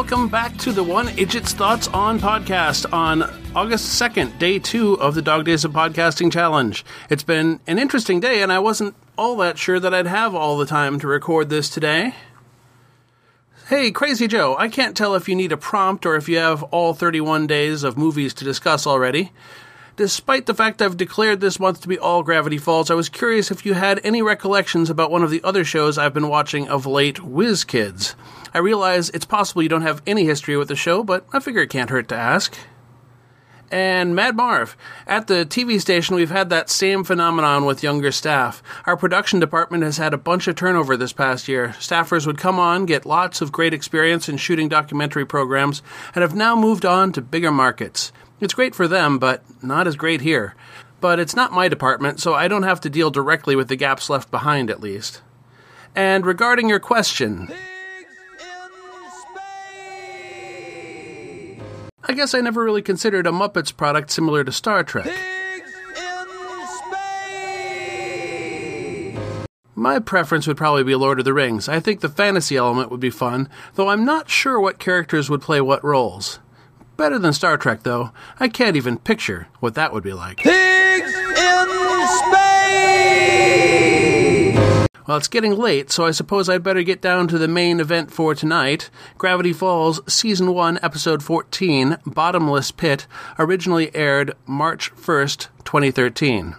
welcome back to the One Idjit's Thoughts on podcast on August 2nd, day 2 of the Dog Days of Podcasting Challenge. It's been an interesting day, and I wasn't all that sure that I'd have all the time to record this today. Hey, Crazy Joe, I can't tell if you need a prompt or if you have all 31 days of movies to discuss already. Despite the fact I've declared this month to be all Gravity Falls, I was curious if you had any recollections about one of the other shows I've been watching of late, Whiz Kids. I realize it's possible you don't have any history with the show, but I figure it can't hurt to ask. And Mad Marv. At the TV station, we've had that same phenomenon with younger staff. Our production department has had a bunch of turnover this past year. Staffers would come on, get lots of great experience in shooting documentary programs, and have now moved on to bigger markets. It's great for them, but not as great here. But it's not my department, so I don't have to deal directly with the gaps left behind, at least. And regarding your question, I guess I never really considered a Muppets product similar to Star Trek. My preference would probably be Lord of the Rings. I think the fantasy element would be fun, though I'm not sure what characters would play what roles. Better than Star Trek, though. I can't even picture what that would be like. Pigs in space! Well, it's getting late, so I suppose I'd better get down to the main event for tonight. Gravity Falls, Season 1, Episode 14, Bottomless Pit, originally aired March 1st, 2013.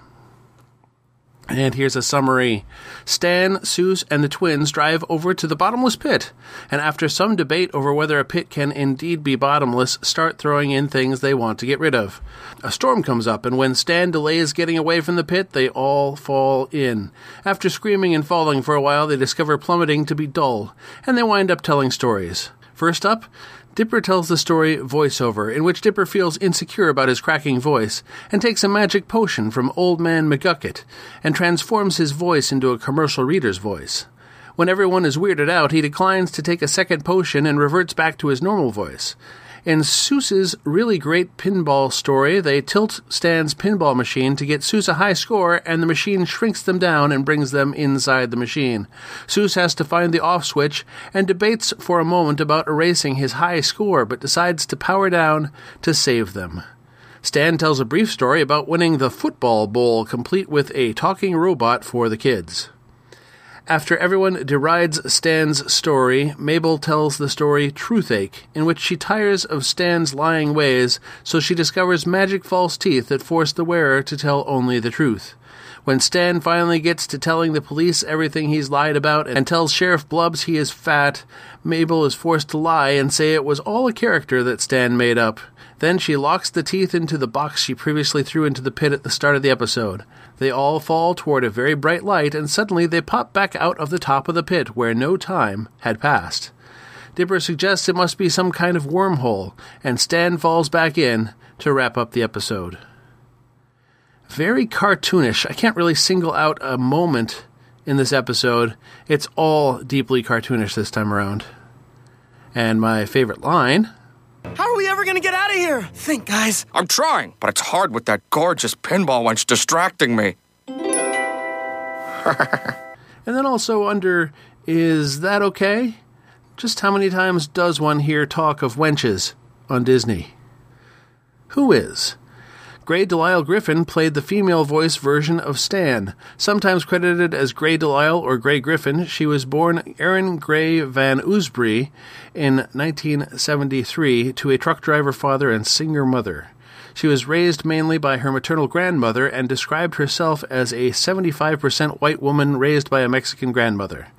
And here's a summary. Stan, Soos, and the twins drive over to the bottomless pit, and after some debate over whether a pit can indeed be bottomless, start throwing in things they want to get rid of. A storm comes up, and when Stan delays getting away from the pit, they all fall in. After screaming and falling for a while, they discover plummeting to be dull, and they wind up telling stories. First up, Dipper tells the story voiceover, in which Dipper feels insecure about his cracking voice, and takes a magic potion from Old Man McGucket, and transforms his voice into a commercial reader's voice. When everyone is weirded out, he declines to take a second potion and reverts back to his normal voice. In Soos's really great pinball story, they tilt Stan's pinball machine to get Soos a high score, and the machine shrinks them down and brings them inside the machine. Soos has to find the off switch and debates for a moment about erasing his high score, but decides to power down to save them. Stan tells a brief story about winning the football bowl, complete with a talking robot for the kids. After everyone derides Stan's story, Mabel tells the story Truthache, in which she tires of Stan's lying ways, so she discovers magic false teeth that force the wearer to tell only the truth. When Stan finally gets to telling the police everything he's lied about and tells Sheriff Blubbs he is fat, Mabel is forced to lie and say it was all a character that Stan made up. Then she locks the teeth into the box she previously threw into the pit at the start of the episode. They all fall toward a very bright light, and suddenly they pop back out of the top of the pit where no time had passed. Dipper suggests it must be some kind of wormhole, and Stan falls back in to wrap up the episode. Very cartoonish. I can't really single out a moment in this episode. It's all deeply cartoonish this time around. And my favorite line... How are we ever going to get out of here? Think, guys. I'm trying, but it's hard with that gorgeous pinball wench distracting me. And then also under, is that okay? Just how many times does one hear talk of wenches on Disney? Who is? Grey-DeLisle Griffin played the female voice version of Stan. Sometimes credited as Grey-DeLisle or Grey Griffin, she was born Erin Gray Van Oosbree in 1973 to a truck driver father and singer mother. She was raised mainly by her maternal grandmother and described herself as a 75% white woman raised by a Mexican grandmother.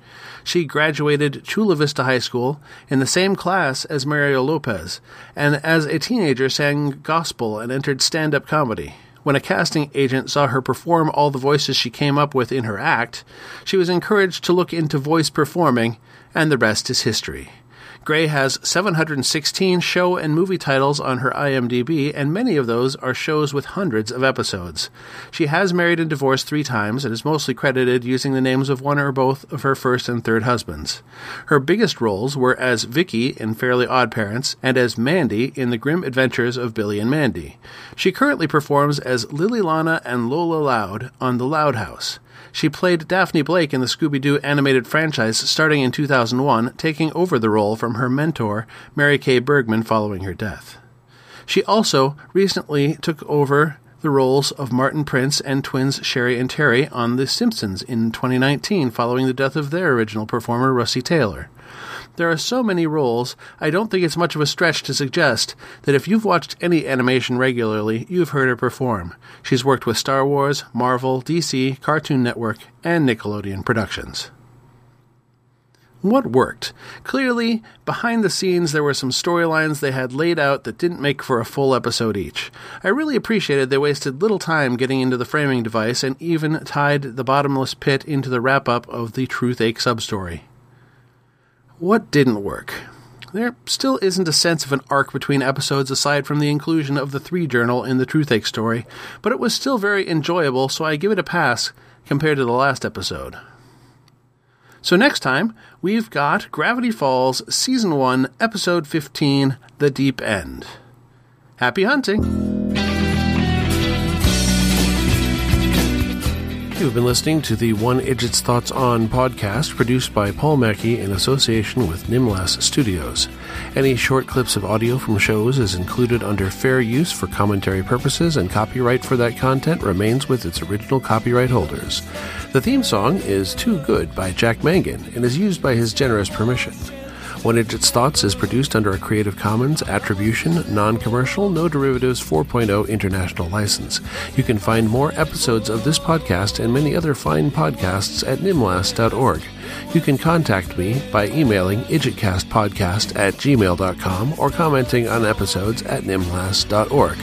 She graduated Chula Vista High School in the same class as Mario Lopez, and as a teenager sang gospel and entered stand-up comedy. When a casting agent saw her perform all the voices she came up with in her act, she was encouraged to look into voice performing, and the rest is history. Gray has 716 show and movie titles on her IMDb, and many of those are shows with hundreds of episodes. She has married and divorced 3 times and is mostly credited using the names of one or both of her first and third husbands. Her biggest roles were as Vicky in Fairly Odd Parents and as Mandy in The Grim Adventures of Billy and Mandy. She currently performs as Lily Lana and Lola Loud on The Loud House. She played Daphne Blake in the Scooby-Doo animated franchise starting in 2001, taking over the role from her mentor, Mary Kay Bergman, following her death. She also recently took over the roles of Martin Prince and twins Sherry and Terry on The Simpsons in 2019, following the death of their original performer, Russi Taylor. There are so many roles, I don't think it's much of a stretch to suggest that if you've watched any animation regularly, you've heard her perform. She's worked with Star Wars, Marvel, DC, Cartoon Network, and Nickelodeon Productions. What worked? Clearly, behind the scenes there were some storylines they had laid out that didn't make for a full episode each. I really appreciated they wasted little time getting into the framing device and even tied the Bottomless Pit into the wrap-up of the Truthache substory. What didn't work? There still isn't a sense of an arc between episodes aside from the inclusion of the 3 journal in the Truthache story, but it was still very enjoyable, so I give it a pass compared to the last episode. So next time, we've got Gravity Falls Season 1, Episode 15, The Deep End. Happy hunting! You've been listening to the One Idjit's Thoughts On podcast, produced by Paul Mackey in association with Nimlas Studios. Any short clips of audio from shows is included under fair use for commentary purposes, and copyright for that content remains with its original copyright holders. The theme song is Too Good by Jack Mangan and is used by his generous permission. One Idjit's Thoughts is produced under a Creative Commons Attribution, Non-Commercial, No Derivatives 4.0 International License. You can find more episodes of this podcast and many other fine podcasts at nimlas.org. You can contact me by emailing idjitcastpodcast@gmail.com or commenting on episodes at nimlas.org.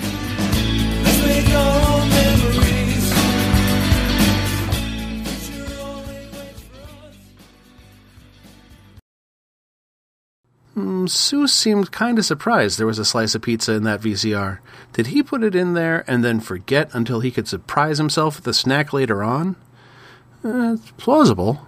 Sue seemed kind of surprised there was a slice of pizza in that VCR. Did he put it in there and then forget until he could surprise himself with the snack later on? It's plausible.